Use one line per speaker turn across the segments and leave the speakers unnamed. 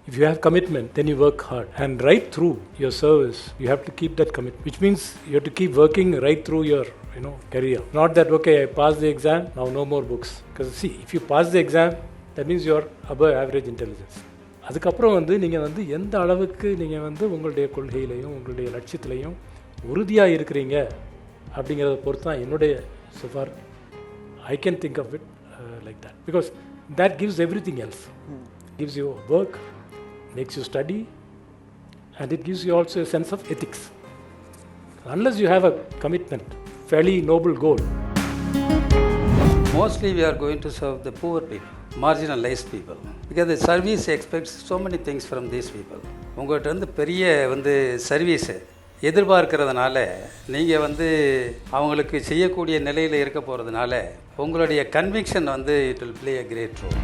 If you have commitment, then you work hard. And right through your service, you have to keep that commitment, which means you have to keep working right through your career. Not that, okay, I passed the exam, now no more books. Because see, if you pass the exam, that means you are above average intelligence. அதுக்கப்புறம் நீங்கள் எந்த அளவுக்கு நீங்கள் உங்களுடைய கொள்கையிலையும் உங்களுடைய லட்சியத்திலையும் உறுதியாக இருக்கிறீங்க அப்படிங்கிறத பொறுத்து தான் என்னுடைய so far I can think of it like that, because that gives everything else. Gives you work, makes you study, and it gives you also a sense of ethics. Unless you have a commitment, fairly noble goal.
Mostly we are going to serve the poor people, marginalized people, because the service expects so many things from these people. உங்கள்கிட்ட பெரிய service எதிர்பார்க்கிறதுனால நீங்கள் அவங்களுக்கு செய்யக்கூடிய நிலையில் இருக்க போகிறதுனால உங்களுடைய conviction it will play a great role.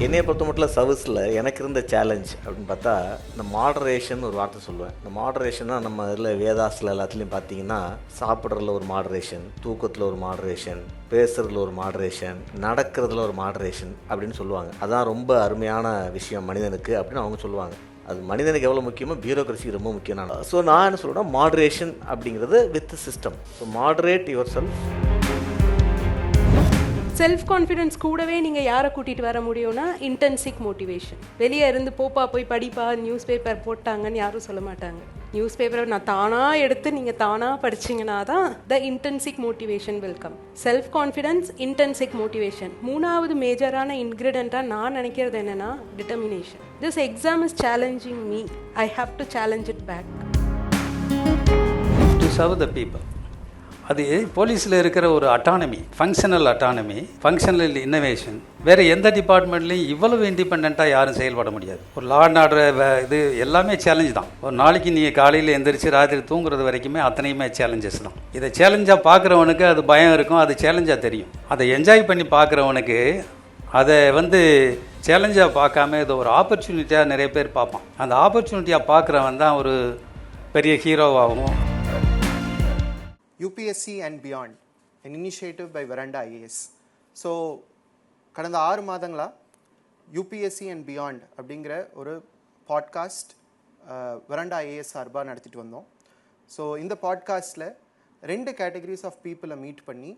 என்னையை பொறுத்த மட்டும் சர்வீஸில் எனக்கு இருந்த சேலஞ்ச் அப்படின்னு பார்த்தா இந்த மாடரேஷன் ஒரு வார்த்தை சொல்லுவேன். இந்த மாடரேஷனாக நம்ம இதில் வேதாஸில் எல்லாத்துலேயும் பார்த்தீங்கன்னா சாப்பிட்றதுல ஒரு மாடரேஷன், தூக்கத்தில் ஒரு மாடரேஷன், பேசுகிறதுல ஒரு மாடரேஷன், நடக்கிறதுல ஒரு மாடரேஷன் அப்படின்னு சொல்லுவாங்க. அதான் ரொம்ப அருமையான விஷயம் மனிதனுக்கு அப்படின்னு அவங்க சொல்லுவாங்க. அது மனிதனுக்கு எவ்வளோ முக்கியமோ பியூரோக்ரஸி ரொம்ப முக்கியம். ஸோ நான் என்ன சொல்கிறேன்னா மாடரேஷன் அப்படிங்கிறது with system. So moderate your self.
Self confidence கூடவே நீங்கள் யாரை கூட்டிகிட்டு வர முடியும்னா இன்டென்சிக் மோட்டிவேஷன். வெளியே இருந்து போய் படிப்பா, நியூஸ் பேப்பர் போட்டாங்கன்னு யாரும் சொல்ல மாட்டாங்க. நியூஸ் பேப்பரை நான் தானாக எடுத்து நீங்கள் தானாக படிச்சிங்கன்னா தான் the intrinsic motivation welcome. Self confidence, intrinsic motivation. மூணாவது மேஜரான இன்க்ரீடியண்ட்டாக நான் நினைக்கிறது என்னென்னா determination. This exam is challenging me, I have to challenge it back.
To serve the people. அது போலீஸில் இருக்கிற ஒரு autonomy, functional autonomy, functional innovation. வேறு எந்த டிபார்ட்மெண்ட்லேயும் இவ்வளவு இண்டிபெண்ட்டாக யாரும் செயல்பட முடியாது. ஒரு லா அண்ட் ஆர்டர் இது எல்லாமே சேலஞ்ச் தான். ஒரு நாளைக்கு நீங்கள் காலையில் எந்திரிச்சு ராத்திரி தூங்குறது வரைக்குமே அத்தனையுமே சேலஞ்சஸ் தான். இதை சேலஞ்சாக பார்க்குறவனுக்கு அது பயம் இருக்கும், அது சேலஞ்சாக தெரியும். அதை என்ஜாய் பண்ணி பார்க்குறவனுக்கு அதை சேலஞ்சாக பார்க்காம இதை ஒரு ஆப்பர்ச்சுனிட்டியாக நிறைய பேர் பார்ப்பான். அந்த ஆப்பர்ச்சுனிட்டியாக பார்க்குறவன் தான் ஒரு பெரிய ஹீரோவாகவும்.
UPSC and Beyond, an initiative by Veranda IAS. So கடந்த 6 மாதங்களாக UPSC and Beyond அப்படிங்கிற ஒரு பாட்காஸ்ட் Veranda IAS சார்பாக நடத்திட்டு வந்தோம். ஸோ இந்த பாட்காஸ்ட்டில் 2 கேட்டகரிஸ் ஆஃப் பீப்புளை மீட் பண்ணி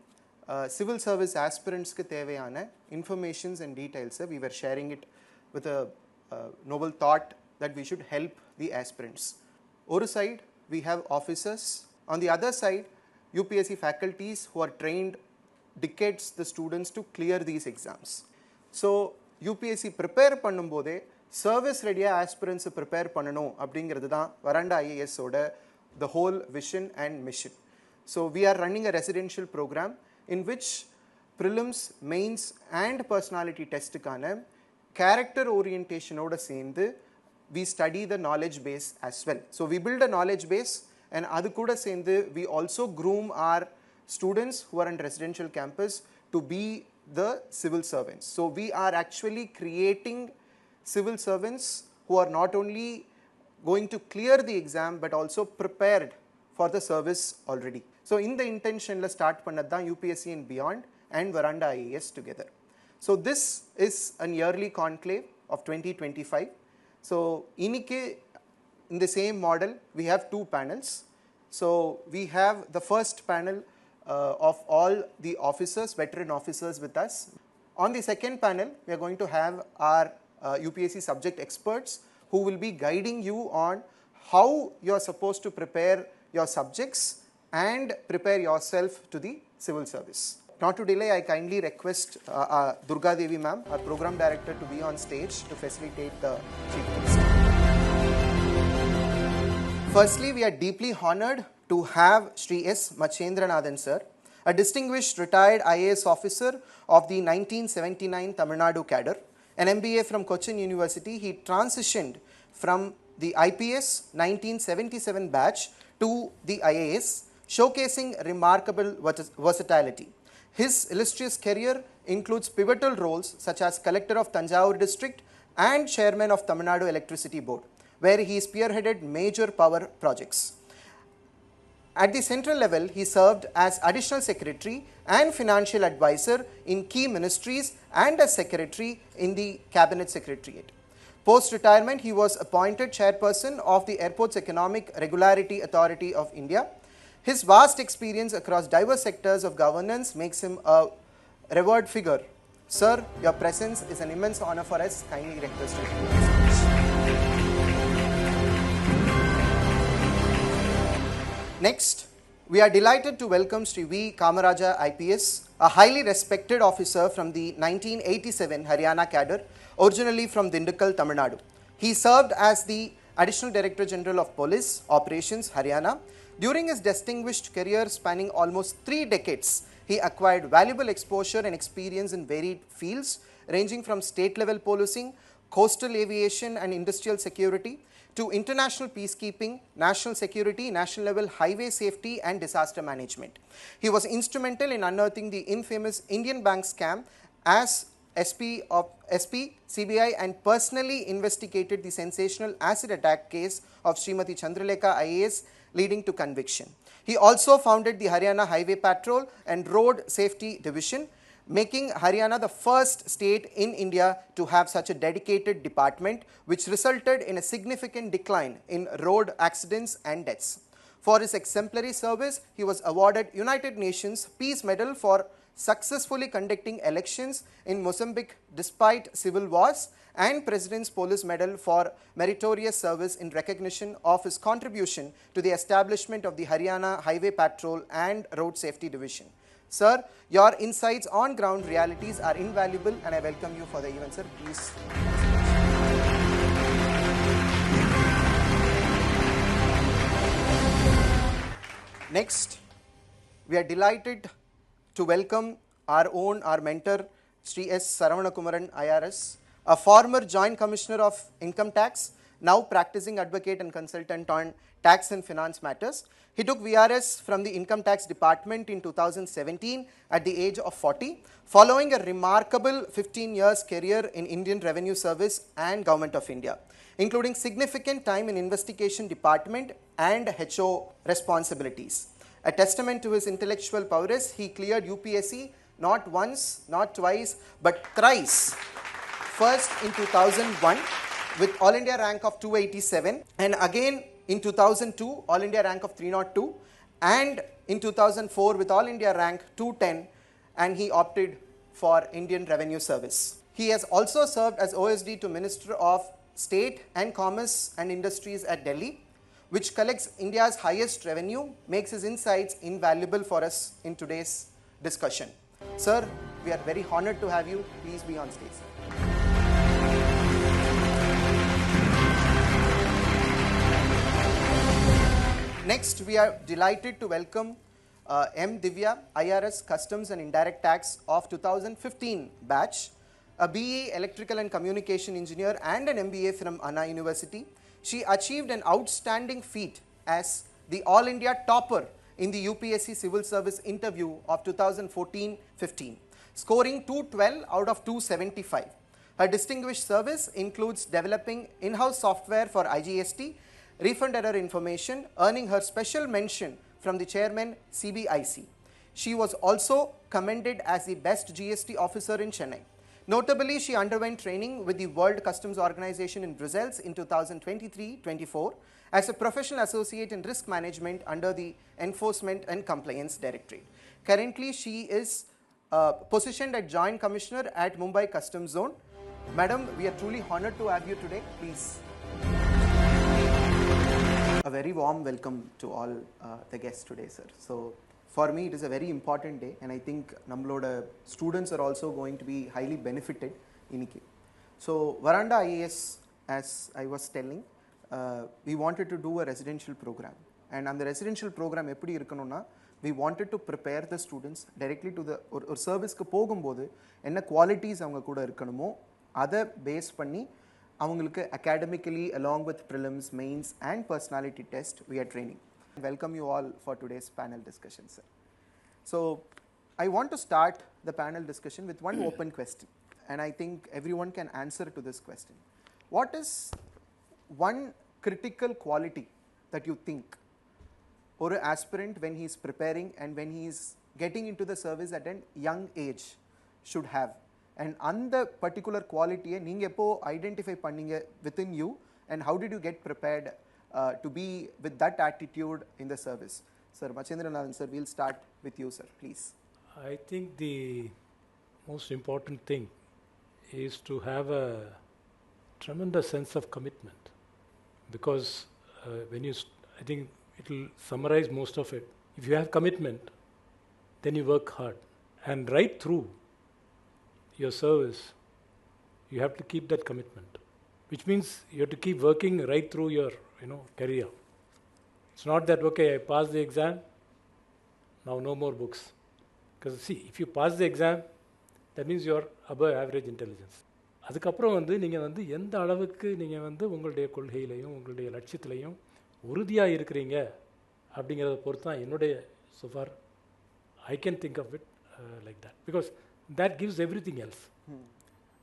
சிவில் சர்வீஸ் ஆஸ்பிரண்ட்ஸ்க்கு தேவையான இன்ஃபர்மேஷன்ஸ் அண்ட் டீட்டெயில்ஸை we were sharing it with a noble thought that we should help the aspirants. ஒரு side we have officers, on the other side UPSC faculties who are trained decades the students to clear these exams. So UPSC prepare பண்ணும்போதே service ரெடியாக ஆஸ்பிரன்ஸை prepare பண்ணணும் அப்படிங்கிறது தான் Veranda IAS ஓட the whole vision and mission. So we are running a residential program in which prelims, mains and personality testக்கான character orientation ஓட சேர்ந்து we study the knowledge base as well. So we build a knowledge base, and அது கூட சேர்ந்து we also groom our students who are in residential campus to be the civil servants. So we are actually creating civil servants who are not only going to clear the exam but also prepared for the service already. So in the intention la start பண்ணது தான் UPSC and Beyond and Veranda IAS together. So this is an yearly conclave of 2025. So இன்னைக்கு in the same model, we have 2 panels. So we have the first panel of all the officers, veteran officers with us. On the second panel, we are going to have our UPSC subject experts who will be guiding you on how you are supposed to prepare your subjects and prepare yourself to the civil service. Not to delay, I kindly request Durga Devi ma'am, our program director, to be on stage to facilitate the chief guest. Firstly, we are deeply honored to have Sri S. Machendranathan sir, a distinguished retired IAS officer of the 1979 Tamil Nadu cadre. An MBA from Cochin University, he transitioned from the IPS 1977 batch to the IAS, showcasing remarkable versatility. His illustrious career includes pivotal roles such as Collector of Tanjavur District and Chairman of Tamil Nadu Electricity Board, where he spearheaded major power projects. At the central level, he served as Additional Secretary and Financial Advisor in key ministries and as Secretary in the Cabinet Secretariat. Post-retirement, he was appointed Chairperson of the Airports Economic Regularity Authority of India. His vast experience across diverse sectors of governance makes him a revered figure. Sir, your presence is an immense honor for us. Kindly request you to please. Next, we are delighted to welcome Sri V. Kamaraja IPS, a highly respected officer from the 1987 Haryana cadre, originally from Dindigul, Tamil Nadu. He served as the Additional Director General of Police Operations, Haryana. During his distinguished career spanning almost 3 decades, he acquired valuable exposure and experience in varied fields, ranging from state-level policing, coastal aviation and industrial security, to international peacekeeping, national security, national-level highway safety and disaster management. He was instrumental in unearthing the infamous Indian Bank scam as SP, CBI, and personally investigated the sensational acid attack case of Srimati Chandralekha IAS, leading to conviction. He also founded the Haryana Highway Patrol and Road Safety Division, making Haryana the first state in India to have such a dedicated department, which resulted in a significant decline in road accidents and deaths. For his exemplary service, he was awarded United Nations Peace Medal for successfully conducting elections in Mozambique despite civil wars, and President's Police Medal for meritorious service in recognition of his contribution to the establishment of the Haryana Highway Patrol and Road Safety Division. Sir, your insights on ground realities are invaluable, and I welcome you for the event, sir. Please. Next, we are delighted to welcome our mentor, Sri S. Saravanakumaran IRS, a former Joint Commissioner of Income Tax, now practicing advocate and consultant on tax and finance matters. He took VRS from the Income Tax Department in 2017 at the age of 40, following a remarkable 15 years career in Indian Revenue Service and Government of India, including significant time in Investigation Department and HO responsibilities. A testament to his intellectual prowess, he cleared UPSC not once, not twice, but thrice. First in 2001 with All India rank of 287, and again in 2002 All India rank of 302, and in 2004 with All India rank 210, and he opted for Indian Revenue Service. He has also served as OSD to Minister of State and Commerce and Industries at Delhi, which collects India's highest revenue, makes his insights invaluable for us in today's discussion. Sir, we are very honored to have you. Please be on stage, sir. Next, we are delighted to welcome M. Divya, IRS Customs and Indirect Tax of 2015 batch, a BE Electrical and Communication Engineer and an MBA from Anna University. She achieved an outstanding feat as the All India topper in the UPSC Civil Service interview of 2014-15, scoring 212 out of 275. Her distinguished service includes developing in-house software for IGST, refund error information, earning her special mention from the chairman CBIC. She was also commended as the best GST officer in Chennai. Notably, she underwent training with the World Customs Organization in Brussels in 2023-24 as a professional associate in risk management under the Enforcement and Compliance Directorate. Currently, she is positioned as Joint Commissioner at Mumbai Customs Zone. Madam, we are truly honored to have you today. Please. A very warm welcome to all the guests today, sir. So, for me, it is a very important day, and I think nammaloda students are also going to be highly benefited in it. So, Veranda IAS, as I was telling, we wanted to do a residential program, and on the residential program, we wanted to prepare the students directly to the or service ku pogumbodhu enna qualities avanga kuda irukkanumo adha base panni avangalukku academically along with prelims, mains and personality test we are training. Welcome you all for today's panel discussion, sir. So I want to start the panel discussion with one open question, and I think everyone can answer to this question. What is one critical quality that you think ஒரு aspirant when he is preparing and when he is getting into the service at a young age should have, and அந்த particular quality நீங்க எப்போ identify பண்ணீங்க within you, and how did you get prepared to be with that attitude in the service? Sir Machendranathan sir, we'll start with you sir, please.
I think the most important thing is to have a tremendous sense of commitment, because when you I think it will summarize most of it. If you have commitment, then you work hard, and right through your service you have to keep that commitment, which means you have to keep working right through your career. It's not that okay, I passed the exam, now no more books. Because see, if you pass the exam, that means you are above average intelligence. அதுக்கப்புறம் நீங்கள் எந்த அளவுக்கு நீங்கள் உங்களுடைய கொள்கையிலையும் உங்களுடைய லட்சியத்திலையும் உறுதியாக இருக்கிறீங்க அப்படிங்கிறத பொறுத்து தான் என்னுடைய so far I can think of it like that, because that gives everything else.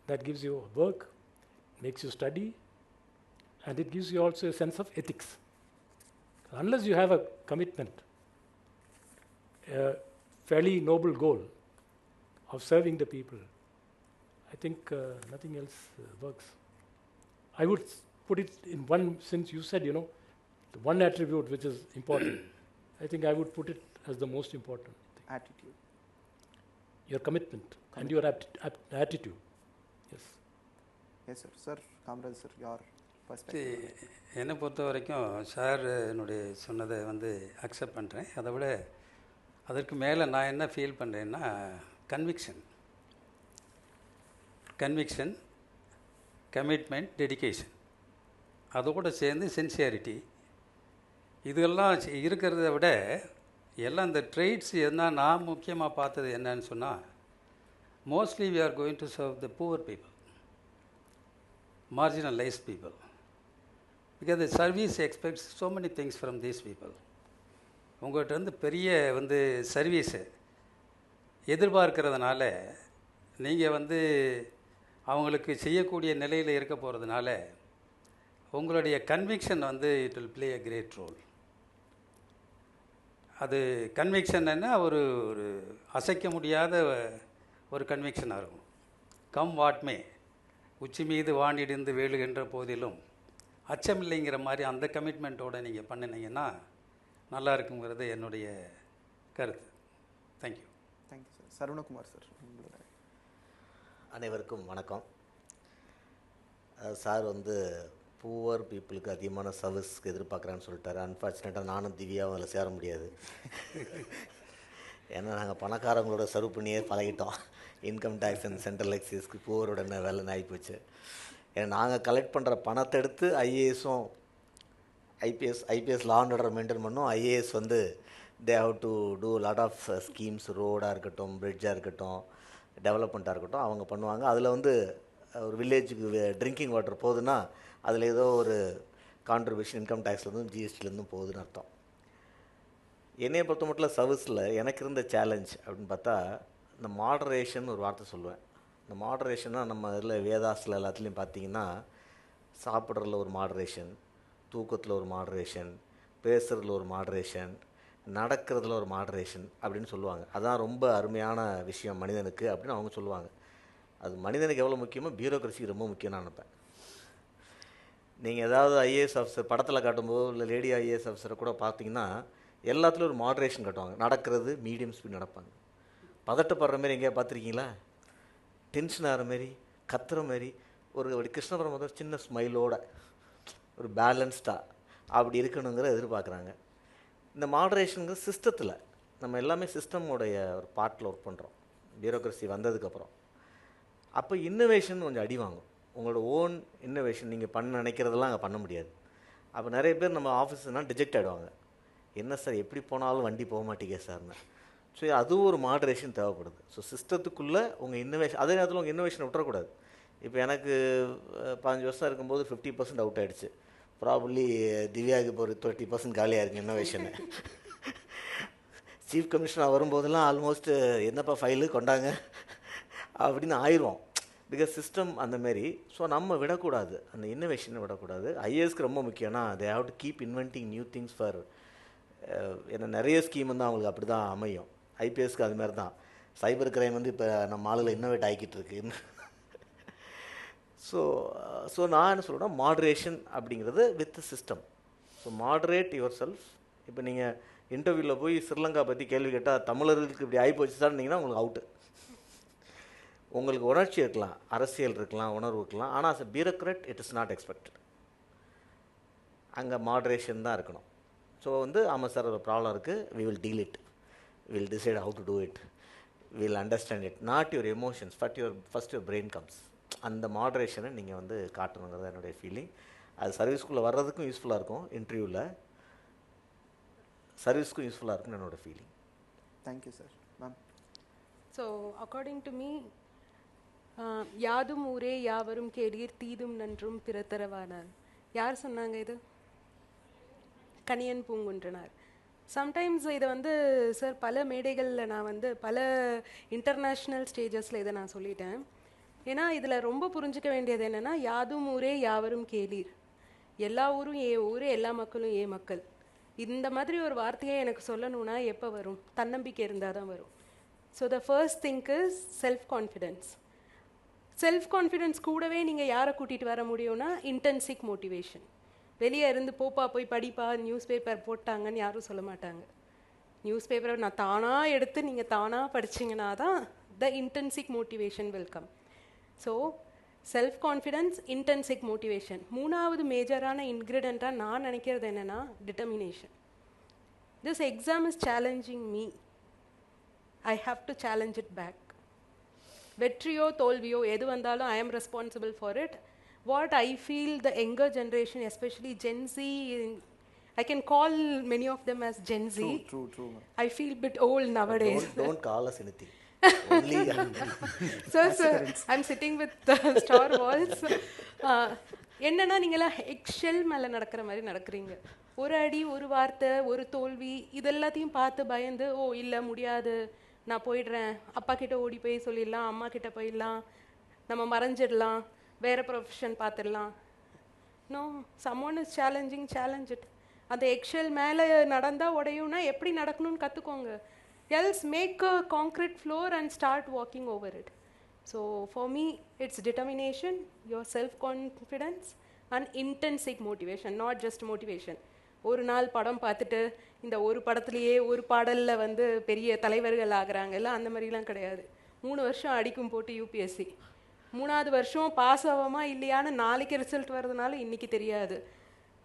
That gives you work, makes you study, and it gives you also a sense of ethics. Unless you have a commitment, a fairly noble goal of serving the people, I think nothing else works. I would put it in one, since you said, the one attribute which is important, I think I would put it as the most important thing.
Attitude.
Your commitment and your attitude. Yes.
Yes sir. Sir Kamraj sir, your perspective.
என்னை பொறுத்த வரைக்கும் sir என்னுடைய சொன்னதை accept பண்ணுறேன். அதை விட அதற்கு மேலே நான் என்ன ஃபீல் பண்ணுறேன்னா கன்விக்ஷன், கமிட்மெண்ட், டெடிகேஷன், அதோடு சேர்ந்து சின்சியாரிட்டி, இதெல்லாம் இருக்கிறத விட எல்லாம் இந்த ட்ரேட்ஸ் என்ன நான் முக்கியமாக பார்த்தது என்னன்னு சொன்னால், mostly we are going to serve the poor people, marginalized people, because the service expects so many things from these people. உங்கள்கிட்ட பெரிய சர்வீஸு எதிர்பார்க்கறதுனால நீங்கள் அவங்களுக்கு செய்யக்கூடிய நிலையில் இருக்க போகிறதுனால உங்களுடைய conviction it will play a great role. அது கன்விக்ஷன் என்ன, ஒரு அசைக்க முடியாத ஒரு கன்விக்ஷனாக இருக்கும். கம் வாட்மே, உச்சி மீது வானிடிந்து வேலுகின்ற போதிலும் அச்சமில்லைங்கிற மாதிரி அந்த கமிட்மெண்ட்டோடு நீங்கள் பண்ணினீங்கன்னா நல்லா இருக்குங்கிறது என்னுடைய கருத்து. Thank you.
Thank you sir. Saravanakumar sir, உங்களோட.
அனைவருக்கும் வணக்கம். சார் பூவர் பீப்புளுக்கு அதிகமான சர்வீஸ்க்கு எதிர்பார்க்குறான்னு சொல்லிட்டாரு. அன்ஃபார்ச்சுனேட்டாக நானும் திவ்யாவும் அதில் சேர முடியாது. ஏன்னா நாங்கள் பணக்காரங்களோட சர்வ் பண்ணியே பழகிட்டோம். இன்கம் டேக்ஸ் அண்ட் சென்ட்ரல் எக்ஸைஸ்க்கு பூவரோட என்ன வேலைன்னு ஆகிப்போச்சு. ஏன்னா நாங்கள் கலெக்ட் பண்ணுற பணத்தை எடுத்து ஐஏஎஸும் IPS law and order maintain பண்ணோம். IAS they have to do lot of schemes, ரோடாக இருக்கட்டும், பிரிட்ஜாக இருக்கட்டும், டெவலப்மெண்ட்டாக இருக்கட்டும், அவங்க பண்ணுவாங்க. அதில் ஒரு வில்லேஜுக்கு ட்ரிங்கிங் வாட்டர் போகுதுன்னா அதில் ஏதோ ஒரு கான்ட்ரிபியூஷன் இன்கம் டேக்ஸ்லேருந்தும் ஜிஎஸ்டிலேருந்தும் போகுதுன்னு அர்த்தம். என்னையை பொறுத்த மட்டும் சர்வீஸில் எனக்கு இருந்த சேலஞ்ச் அப்படின்னு பார்த்தா, இந்த மாடரேஷன் ஒரு வார்த்தை சொல்லுவேன். இந்த மாடரேஷனாக நம்ம இதில் வேதாஸில் எல்லாத்துலேயும் பார்த்தீங்கன்னா, சாப்பிட்றதுல ஒரு மாடரேஷன், தூக்கத்தில் ஒரு மாடரேஷன், பேசுகிறதுல ஒரு மாடரேஷன், நடக்கிறதுல ஒரு மாடரேஷன் அப்படின்னு சொல்லுவாங்க. அதான் ரொம்ப அருமையான விஷயம் மனிதனுக்கு அப்படின்னு அவங்க சொல்லுவாங்க. அது மனிதனுக்கு எவ்வளோ முக்கியமோ பியூரோக்ரஸிக்கு ரொம்ப முக்கியம் நான் நினைப்பேன். நீங்கள் ஏதாவது ஐஏஎஸ் ஆஃபீஸர் படத்தில் காட்டும்போது இல்லை லேடி ஐஏஎஸ் ஆஃபீஸரை கூட பார்த்தீங்கன்னா எல்லாத்துலேயும் ஒரு மாடரேஷன் காட்டுவாங்க. நடக்கிறது மீடியம் ஸ்பீட் நடப்பாங்க. பதட்டப்படுற மாரி எங்கேயா பார்த்துருக்கீங்களா? டென்ஷன் ஆகிற மாரி, கத்துற மாரி, ஒரு கிருஷ்ணபுரம் சின்ன ஸ்மைலோட ஒரு பேலன்ஸ்டாக அப்படி இருக்கணுங்கிற எதிர்பார்க்குறாங்க. இந்த மாடரேஷனுங்கிற சிஸ்டத்தில் நம்ம எல்லாமே சிஸ்டமோடைய ஒரு பார்ட்டில் ஒர்க் பண்ணுறோம் பியூரோக்ரஸி வந்ததுக்கப்புறம். அப்போ இன்னோவேஷன் கொஞ்சம் அடி வாங்கும். உங்களோட ஓன் இன்னோவேஷன் நீங்கள் பண்ண நினைக்கிறதெல்லாம் அங்கே பண்ண முடியாது. அப்போ நிறைய பேர் நம்ம ஆஃபீஸ்னால் டிஜெக்ட் ஆகிடுவாங்க. என்ன சார் எப்படி போனாலும் வண்டி போக மாட்டேங்க சார்னு. ஸோ அதுவும் ஒரு மாடரேஷன் தேவைப்படுது. ஸோ சிஸ்டத்துக்குள்ளே உங்கள் இன்னோவேஷன், அதே நேரத்தில் உங்கள் இன்னோவேஷனை விட்டுறக்கூடாது. இப்போ எனக்கு 15 வருஷம் இருக்கும்போது 50% அவுட் ஆகிடுச்சு. ப்ராபப்ளி திவ்யாவுக்கு இப்போ ஒரு 30% காலியாக இருக்குது இன்னோவேஷனு. சீஃப் கமிஷனர் வரும்போதெல்லாம் ஆல்மோஸ்ட் என்னப்பா ஃபைலு கொண்டாங்க அப்படின்னு ஆயிடுவோம். பிகாஸ் சிஸ்டம் அந்தமாரி. ஸோ நம்ம விடக்கூடாது, அந்த இன்னோவேஷனை விடக்கூடாது. ஐஏஎஸ்க்கு ரொம்ப முக்கியம்னா they have to keep inventing new things for ஏன்னா நிறைய ஸ்கீம் வந்து அவங்களுக்கு அப்படி தான் அமையும். ஐபிஎஸ்க்கு அது மாதிரி தான். சைபர் கிரைம் வந்து இப்போ நம்ம ஆளுகளை இன்னோவேட் ஆகிக்கிட்டு இருக்கு. ஸோ நான் என்ன சொல்கிறேன்னா, மாட்ரேஷன் அப்படிங்கிறது with system. So moderate your self. இப்போ நீங்கள் இன்டர்வியூவில் போய் ஸ்ரீலங்கா பற்றி கேள்வி கேட்டால் தமிழர்களுக்கு இப்படி ஆகி போச்சு சார்னிங்கன்னா உங்களுக்கு அவுட்டு. உங்களுக்கு உணர்ச்சி இருக்கலாம், அரசியல் இருக்கலாம், உணர்வு இருக்கலாம், ஆனால் as a bureaucrat it is not expected. அங்கே மாட்ரேஷன் தான் இருக்கணும். ஸோ வந்து ஆமாம் சார் ஒரு ப்ராப்ளம் இருக்குது, we will deal it, we will decide how to do it, we will understand it, not your emotions, first your brain comes. அந்த மாட்ரேஷனை நீங்கள் வந்து காட்டணுங்கிறது என்னுடைய ஃபீலிங். அது சர்வீஸ்குள்ளே வர்றதுக்கும் யூஸ்ஃபுல்லாக இருக்கும், இன்டர்வியூவில் சர்வீஸ்க்கும் யூஸ்ஃபுல்லாக இருக்கும்னு என்னோடய feeling.
Thank you sir. Ma'am,
so according to me, யாதும் ஊரே யாவரும் கேளீர் தீதும் நன்றும் பிறத்தரவானார். யார் சொன்னாங்க இது? கணியன் பூங்குன்றனார். சம்டைம்ஸ் இதை வந்து சார் பல மேடைகளில் நான் வந்து பல இன்டர்நேஷ்னல் ஸ்டேஜஸில் இதை நான் சொல்லிட்டேன். ஏன்னா இதில் ரொம்ப புரிஞ்சிக்க வேண்டியது என்னென்னா, யாதும் ஊரே யாவரும் கேளீர், எல்லா ஊரும் ஏ ஊர், எல்லா மக்களும் ஏ மக்கள். இந்த மாதிரி ஒரு வார்த்தையை எனக்கு சொல்லணும்னா எப்போ வரும்? தன்னம்பிக்கை இருந்தால் தான் வரும். So the first think is self confidence. Self confidence கூடவே நீங்கள் யாரை கூட்டிகிட்டு வர முடியும்னா இன்டென்சிக் மோட்டிவேஷன். வெளியே இருந்து போய் படிப்பா, நியூஸ் பேப்பர் போட்டாங்கன்னு யாரும் சொல்ல மாட்டாங்க. நியூஸ் பேப்பரை நான் தானாக எடுத்து நீங்கள் தானாக படிச்சிங்கன்னா தான் the intrinsic motivation welcome. So self confidence, intrinsic motivation. மூணாவது மேஜரான இன்க்ரீடியண்ட்டாக நான் நினைக்கிறது என்னென்னா determination. This exam is challenging me, I have to challenge it back. வெற்றியோ தோல்வியோ எது வந்தாலும் I am responsible for it. What I feel the younger generation, especially Gen Z, I can call many of them as Gen Z.
True.
I feel a bit old nowadays.
Don't call us anything. Only
Sir, I'm sitting with Star Wars. என்னன்னா நீங்களாம் எக்ஷெல் மேலே நடக்கிற மாதிரி நடக்கிறீங்க. ஒரு அடி, ஒரு வார்த்தை, ஒரு தோல்வி, இதெல்லாத்தையும் பார்த்து பயந்து, ஓ இல்லை முடியாது, நான் போயிடுறேன், அப்பா கிட்ட ஓடி போய் சொல்லிடலாம், அம்மா கிட்ட போயிடலாம், நம்ம மறைஞ்சிடலாம், வேறு ப்ரொஃபஷன் பார்த்துடலாம். No, someone is challenge it. அந்த எக்ஷெல் மேலே நடந்தால் உடையும்னா எப்படி நடக்கணும்னு கற்றுக்கோங்க. Else make a concrete floor and start walking over it. So for me it's determination, your self confidence and intrinsic motivation, not just motivation. ஒரு நாள் படம் பார்த்துட்டு இந்த ஒரு படத்துலையே ஒரு பாடலில் வந்து பெரிய தலைவர்கள் ஆகிறாங்கல்ல, அந்த மாதிரிலாம் கிடையாது. 3 வருஷம் அடிக்கும் போட்டு UPSC, 3வது வருஷம் பாஸ் ஆகாமா இல்லையான்னு நாளைக்கு ரிசல்ட் வர்றதுனால இன்றைக்கி தெரியாது.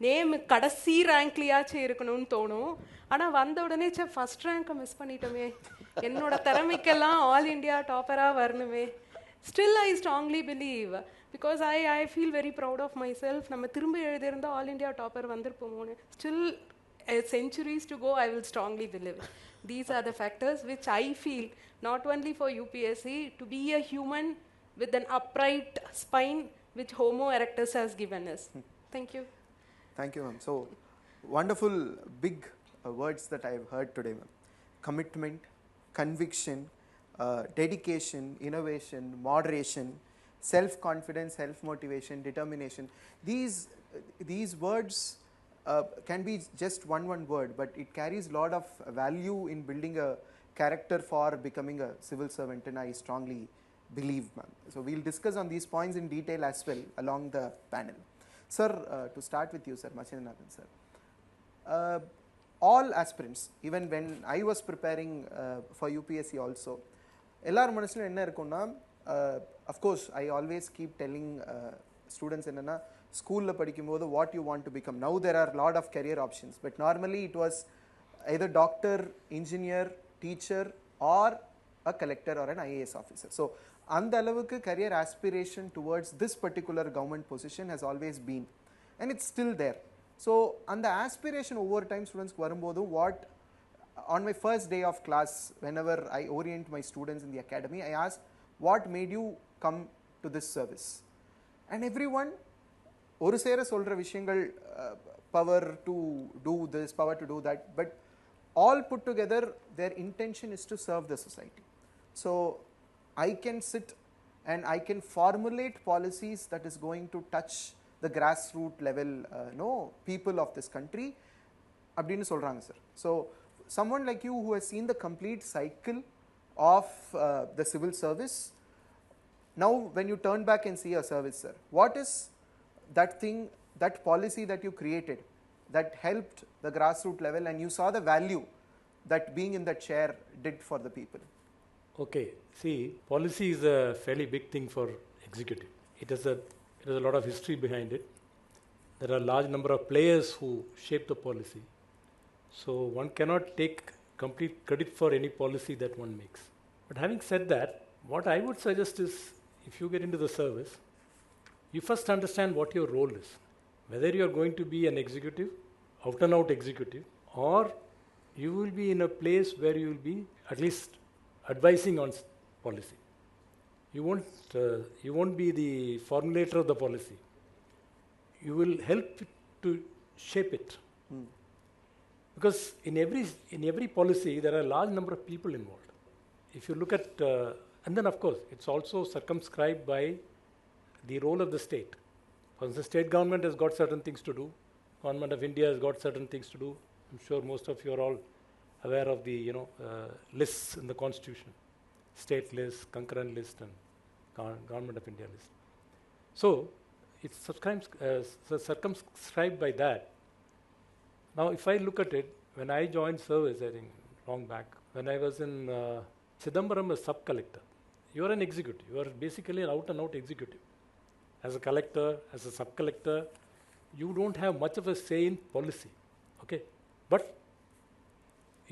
நேம் கடைசி ரேங்க்லையாச்சும் இருக்கணும்னு தோணும். ஆனால் வந்த உடனே ஃபஸ்ட் ரேங்க்கை மிஸ் பண்ணிட்டோமே, என்னோட திறமைக்கெல்லாம் ஆல் இண்டியா டாப்பராக வரணுமே. Still I strongly believe, because I feel very proud of my self. நம்ம திரும்ப எழுதியிருந்தால் ஆல் இண்டியா டாப்பர் வந்திருப்போமோன்னு. Still centuries to go, I will strongly believe. These are the factors which I feel, not only for UPSC, to be a human with an upright spine which Homo erectus has given us. Thank you.
Thank you, ma'am. So wonderful big words that I have heard today, ma'am. Commitment, conviction, dedication, innovation, moderation, self-confidence, self-motivation, determination. These words can be just one word, but it carries a lot of value in building a character for becoming a civil servant, and I strongly believe, ma'am. So we'll discuss on these points in detail as well along the panel. Sir, to start with you, sir, Machinathan sir. All aspirants, even when I was preparing for UPSC also, ellar manasila enna irukona, of course I always keep telling students enna school la padikumbodhu what you want to become. Now there are a lot of career options, but normally it was either doctor, engineer, teacher, or a collector or an IAS officer. So அந்த அளவுக்கு career aspiration towards this particular government position has always been, and it's still there. So அந்த aspiration over time students வரும்போது, what on my first day of class, whenever I orient my students in the academy, I ask, what made you come to this service? And everyone ஒரு சேர சொல்கிற விஷயங்கள், power to do this, power to do that, but all put together their intention is to serve the society. So I can sit and I can formulate policies that is going to touch the grassroots level people of this country அப்படின்னு சொல்கிறாங்க sir. So someone like you who has seen the complete cycle of the civil service, now when you turn back and see your service, sir, what is that thing, that policy that you created that helped the grassroots level and you saw the value that being in that chair did for the people?
Okay, see, policy is a fairly big thing for executive. It has a lot of history behind it. There are a large number of players who shape the policy. So one cannot take complete credit for any policy that one makes. But having said that, what I would suggest is, if you get into the service, you first understand what your role is. Whether you are going to be an executive, out and out executive, or you will be in a place where you will be at least advising on policy. You won't be the formulator of the policy. You will help to shape it. Because in every policy there are a large number of people involved. If you look at, and then of course it's also circumscribed by the role of the state. For instance, the state government has got certain things to do. Government of India has got certain things to do. I'm sure most of you are all aware of the lists in the constitution, state list, concurrent list, and government of India list. So it's circumscribed by that. Now if I look at it, when I joined service, I think long back, when I was in Chidambaram as sub-collector, you are an executive. You are basically an out and out executive. As a collector, as a sub-collector, you don't have much of a say in policy. Okay, but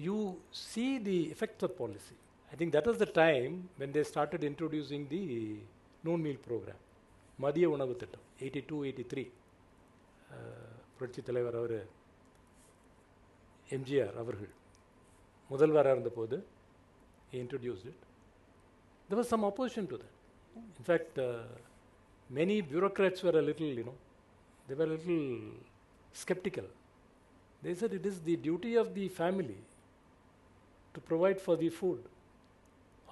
you see the effects of policy. I think that was the time when they started introducing the noon meal program, மதிய உணவு திட்டம், 82-83. புரட்சி தலைவர் அவர் எம்ஜிஆர் அவர்கள் முதல்வராக இருந்தபோது he introduced it. There was some opposition to that. In fact, many bureaucrats were a little, they were a little skeptical. They said it is the duty of the family to provide for the food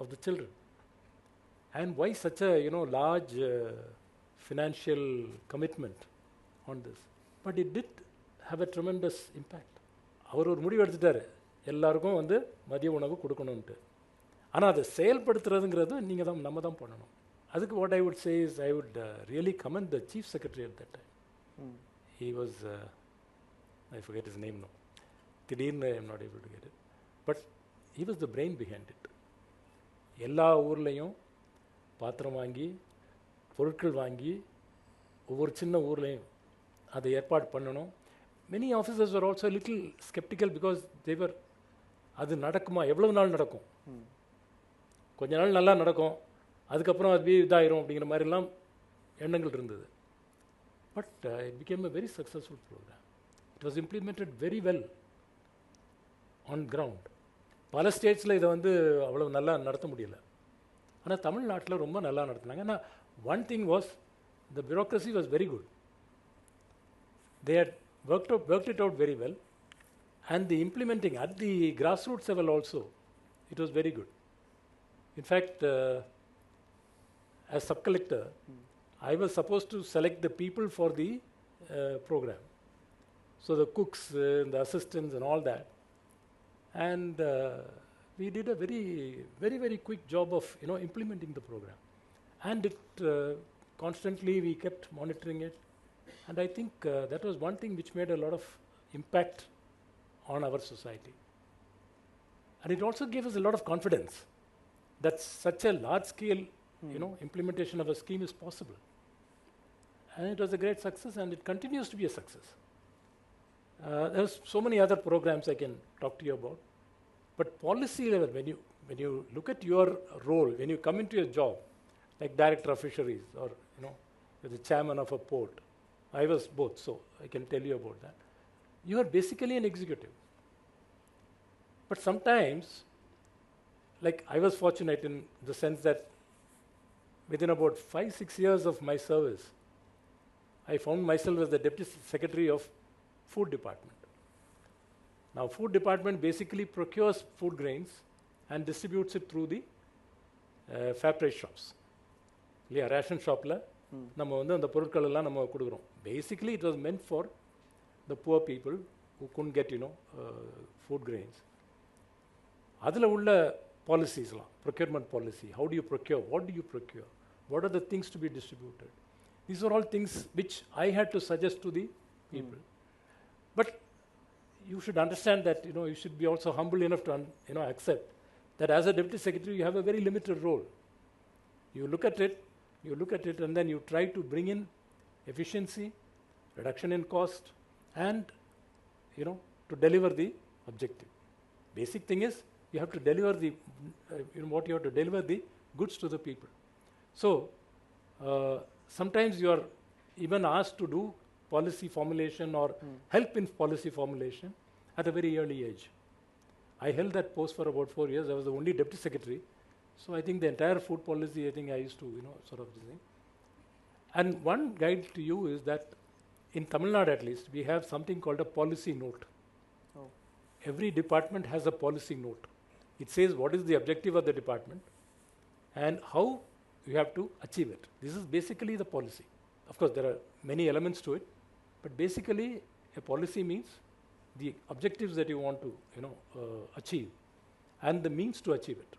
of the children. And why such a large financial commitment on this? But it did have a tremendous impact. அவர் ஒரு முடிவு எடுத்துட்டார், எல்லாருக்கும் மதிய உணவு கொடுக்கணும்ட்டு. ஆனால் அதை செயல்படுத்துறதுங்கிறது நம்ம தான் பண்ணணும். அதுக்கு what I would say is, I would really commend the chief secretary at that time. He was, I forget his name now. திடீர்னு I'm not able to get it. But he was the brain behind it. எல்லா ஊர்லேயும் பாத்திரம் வாங்கி, பொருட்கள் வாங்கி, ஒவ்வொரு சின்ன ஊர்லேயும் அதை ஏற்பாடு பண்ணணும். Many officers were also a little skeptical because they were, அது நடக்குமா, எவ்வளவு நாள் நடக்கும், கொஞ்ச நாள் நல்லா நடக்கும், அதுக்கப்புறம் அது இதாயிரும் அப்படிங்கிற மாதிரிலாம் எண்ணங்கள் இருந்தது. But it became a very successful program. It was implemented very well on ground. பல ஸ்டேட்ஸில் இதை அவ்வளோ நல்லா நடத்த முடியல. ஆனால் தமிழ்நாட்டில் ரொம்ப நல்லா நடத்தினாங்க. ஆனால் one thing was, the bureaucracy was very good. They had worked it out very well, and the implementing at the grassroots level also, it was very good. In fact, as sub-collector, I was supposed to select the people for the program. So the cooks, the assistants and all that. And we did a very, very, very quick job of implementing the program. And it constantly we kept monitoring it. And I think that was one thing which made a lot of impact on our society. And it also gave us a lot of confidence that such a large scale implementation of a scheme is possible. And it was a great success, and it continues to be a success. There's so many other programs I can talk to you about. But policy level, when you look at your role, when you come into your job, like director of fisheries, or you're the chairman of a port, I was both, so I can tell you about that. You are basically an executive. But sometimes, like I was fortunate in the sense that within about 5-6 years of my service, I found myself as the Deputy Secretary of Food Department. Now, Food Department basically procures food grains and distributes it through the fair price shops. இல்லையா, ration ஷாப்பில் நம்ம அந்த பொருட்கள் எல்லாம் நம்ம கொடுக்குறோம். Basically, it was meant for the poor people who couldn't get, food grains. அதில் உள்ள பாலிசிஸ்லாம், procurement policy, how do you procure, what do you procure, what are the things to be distributed. These are all things which I had to suggest to the people. But you should understand that, you should be also humble enough to, accept that as a deputy secretary, you have a very limited role. You look at it, and then you try to bring in efficiency, reduction in cost, and, to deliver the objective. Basic thing is, you have to deliver the, what you have to deliver the goods to the people. So, sometimes you are even asked to do policy formulation or help in policy formulation at a very early age. I held that post for about 4 years. I was the only deputy secretary. So I think the entire food policy, I think I used to, sort of this thing. And one guide to you is that in Tamil Nadu at least, we have something called a policy note.
Oh.
Every department has a policy note. It says what is the objective of the department and how you have to achieve it. This is basically the policy. Of course, there are many elements to it, but basically a policy means the objectives that you want to, achieve and the means to achieve it.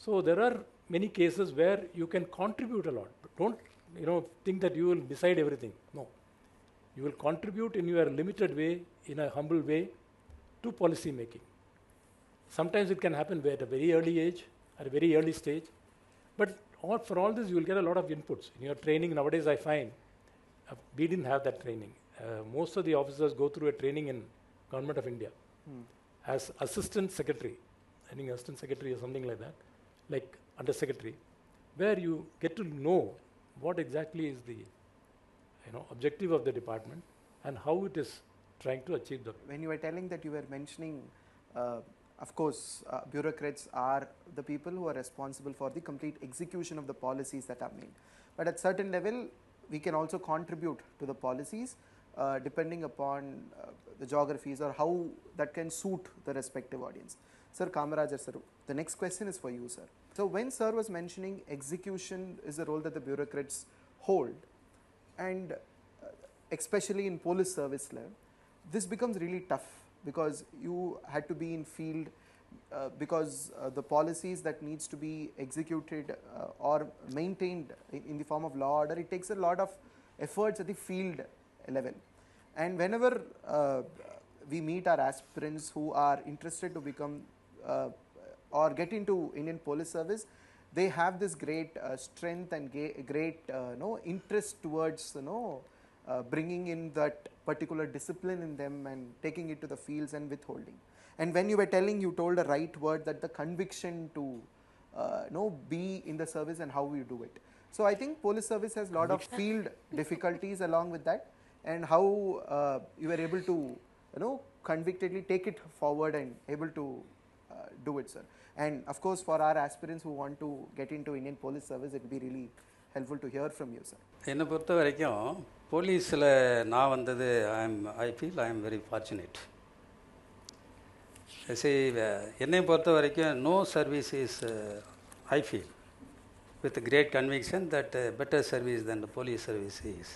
So there are many cases where you can contribute a lot, but don't, think that you will decide everything. No. You will contribute in your limited way, in a humble way, to policy making. Sometimes it can happen at a very early age, at a very early stage, but for all this you will get a lot of inputs. In your training nowadays I find, we didn't have that training. Most of the officers go through a training in Government of India as assistant secretary. I think assistant secretary or something like that, like under secretary, where you get to know what exactly is the, objective of the department and how it is trying to achieve the.
When you were telling that, you were mentioning, of course, bureaucrats are the people who are responsible for the complete execution of the policies that are made. But at certain level, we can also contribute to the policies depending upon the geographies or how that can suit the respective audience. Sir Kamarajar sir, the next question is for you, sir. So when sir was mentioning execution is the role that the bureaucrats hold, and especially in police service level, this becomes really tough because you had to be in field because the policies that needs to be executed or maintained in the form of law order, it takes a lot of efforts at the field level. And whenever we meet our aspirants who are interested to become or get into Indian police service, they have this great strength and great interest towards bringing in that particular discipline in them and taking it to the fields and withholding. And when you were telling, you told a right word, that the conviction to be in the service and how you do it. So I think police service has a lot of field difficulties along with that, and how you were able to convictedly take it forward and able to do it, sir. And of course, for our aspirants who want to get into Indian police service, it will be really helpful to hear from you, sir.
என்னை பொறுத்த வரைக்கும் போலீஸில் நான் வந்தது I feel I am very fortunate. என்னை பொறுத்த வரைக்கும் no service is I feel with great conviction that better service then the police service is.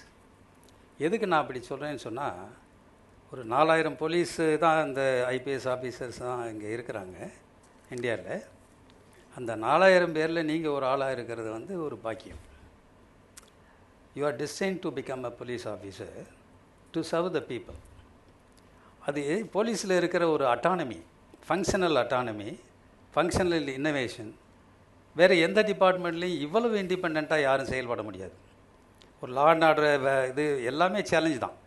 எதுக்கு நான் அப்படி சொல்கிறேன்னு சொன்னால், ஒரு 4000 போலீஸு தான் இந்த ஐபிஎஸ் ஆஃபீஸர்ஸ் தான் இங்கே இருக்கிறாங்க இந்தியாவில். அந்த 4000 பேரில் நீங்கள் ஒரு ஆளாக இருக்கிறது வந்து ஒரு பாக்கியம். You are destined to become a police officer to serve the people. அது போலீஸில் இருக்கிற ஒரு autonomy, functional autonomy, functional innovation, வேறு எந்த டிபார்ட்மெண்ட்லேயும் இவ்வளவு இண்டிபெண்ட்டாக யாரும் செயல்பட முடியாது. ஒரு லா அண்ட் ஆர்டர் இது எல்லாமே சேலஞ்சு தான்.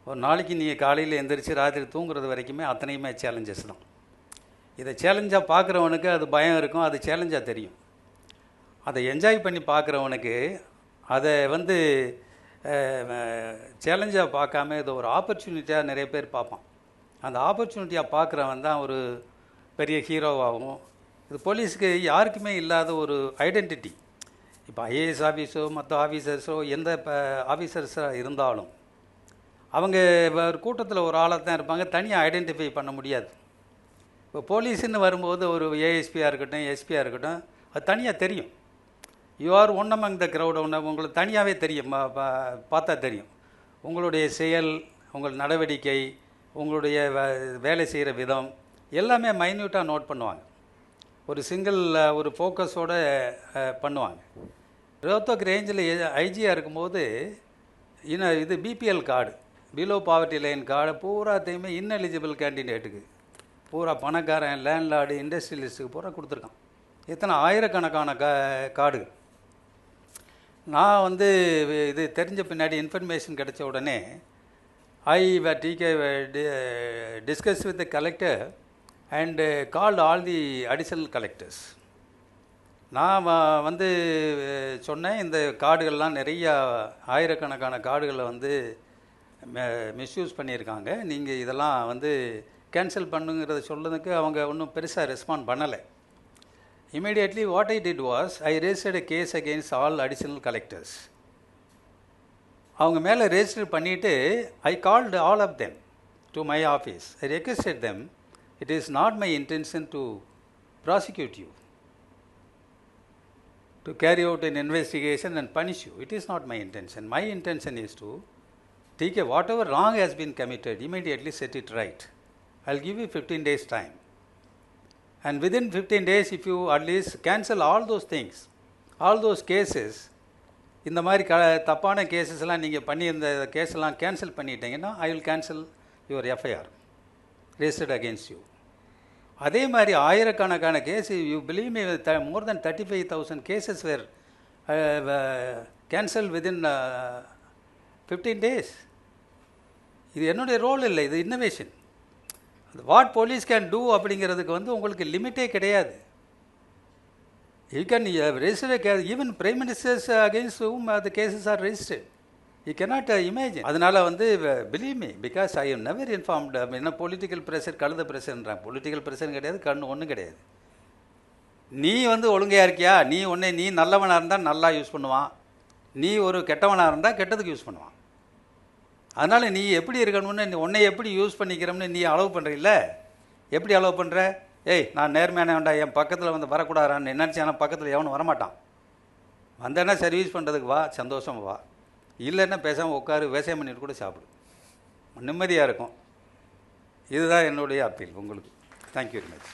ஒரு நாளைக்கு நீங்கள் காலையில் எந்திரிச்சு ராத்திரி தூங்குறது வரைக்குமே அத்தனையுமே சேலஞ்சஸ் தான். இதை சேலஞ்சாக பார்க்குறவனுக்கு அது பயம் இருக்கும், அது சேலஞ்சாக தெரியும். அதை என்ஜாய் பண்ணி பார்க்குறவனுக்கு அதை வந்து சேலஞ்சாக பார்க்காம இதை ஒரு ஆப்பர்ச்சுனிட்டியாக நிறைய பேர் பார்ப்பான். அந்த ஆப்பர்ச்சுனிட்டியாக பார்க்குறவன் தான் ஒரு பெரிய ஹீரோவாகவும். இது போலீஸுக்கு யாருக்குமே இல்லாத ஒரு ஐடென்டிட்டி. இப்போ ஐஏஎஸ் ஆஃபீஸோ மற்ற ஆஃபீஸர்ஸோ எந்த ஆஃபீஸர்ஸாக இருந்தாலும் அவங்க ஒரு கூட்டத்தில் ஒரு ஆளாக தான் இருப்பாங்க, தனியாக ஐடென்டிஃபை பண்ண முடியாது. இப்போ போலீஸுன்னு வரும்போது ஒரு ஏஎஸ்பியாக இருக்கட்டும், எஸ்பியாக இருக்கட்டும், அது தனியாக தெரியும். You are one among the crowd. உங்களுக்கு தனியாகவே தெரியும், பார்த்தா தெரியும். உங்களுடைய செயல், உங்கள் நடவடிக்கை, உங்களுடைய வேலை செய்கிற விதம் எல்லாமே மைன்யூட்டாக நோட் பண்ணுவாங்க. ஒரு சிங்கிள் ஒரு ஃபோக்கஸோடு பண்ணுவாங்க. ரோத்தக் ரேஞ்சில் ஐஜியாக இருக்கும்போது இது BPL card, below poverty line card பூராத்தையுமே இன்எலிஜிபிள் கேண்டிடேட்டுக்கு பூரா பணக்காரன், லேண்ட்லார்டு, இண்டஸ்ட்ரியலிஸ்ட்டுக்கு பூரா கொடுத்துருக்கான். இத்தனை ஆயிரக்கணக்கான கார்டுகள். நான் இது தெரிஞ்ச பின்னாடி இன்ஃபர்மேஷன் கிடைச்ச உடனே discussed with the collector and called all the additional collectors. நான் சொன்னேன், இந்த கார்டுகள்லாம் நிறையா ஆயிரக்கணக்கான கார்டுகளை மிஸ்யூஸ் பண்ணியிருக்காங்க, நீங்கள் இதெல்லாம் கேன்சல் பண்ணுங்கிறத சொல்லுறதுக்கு அவங்க ஒன்றும் பெருசாக ரெஸ்பாண்ட் பண்ணலை. Immediately what I did was I registered a case against all additional collectors. அவங்க மேலே ரெஜிஸ்டர் பண்ணிவிட்டு I called all of them to my office. I requested them, it is not my intention to prosecute you, to carry out an investigation and punish you. It is not my intention. My intention is to take whatever wrong has been committed, immediately set it right. I'll give you 15 days time. And within 15 days, if you at least cancel all those things, all those cases, இந்த மாதிரி தப்பான கேஸஸ்லாம் நீங்கள் பண்ணி இந்த கேஸெல்லாம் cancel பண்ணிட்டீங்கன்னா I will cancel your FIR registered against you. அதே மாதிரி ஆயிரக்கணக்கான case, you believe me, more then 35,000 cases were cancel within 15 days. இது என்னுடைய ரோல் இல்லை, இது innovation. What police can do அப்படிங்கிறதுக்கு உங்களுக்கு லிமிட்டே கிடையாது. You can register even prime ministers against whom the cases are registered. You cannot imagine. அதனால் believe me, because I am never informed. என்ன பொலிட்டிக்கல் ப்ரெஷர், கழுத ப்ரெஷர்ன்றான். பொலிட்டிக்கல் ப்ரெஷர் கிடையாது, கண்ணு ஒன்றும் கிடையாது. நீ ஒழுங்கையாக இருக்கியா, நீ நல்லவனாக இருந்தால் நல்லா யூஸ் பண்ணுவான், நீ ஒரு கெட்டவனாக இருந்தால் கெட்டதுக்கு யூஸ் பண்ணுவான். அதனால் நீ எப்படி இருக்கணும்னு, உன்னை எப்படி யூஸ் பண்ணிக்கிறோம்னு நீ அலோவ் பண்ணுறீல்ல. எப்படி அலோவ் பண்ணுற? ஏய், நான் நேர்மையான வேண்டாம், என் பக்கத்தில் வரக்கூடாதான்னு நினச்சானா பக்கத்தில் எவனும் வரமாட்டான். வந்தேன்னா சர்வீஸ் பண்ணுறதுக்கு வா, சந்தோஷம் வா, இல்லைன்னா பேசாமல் உட்காரு, விவசாயம் பண்ணிட்டு கூட சாப்பிடு, நிம்மதியாக இருக்கும். இதுதான் என்னுடைய அப்பீல் உங்களுக்கு. Thank you very much.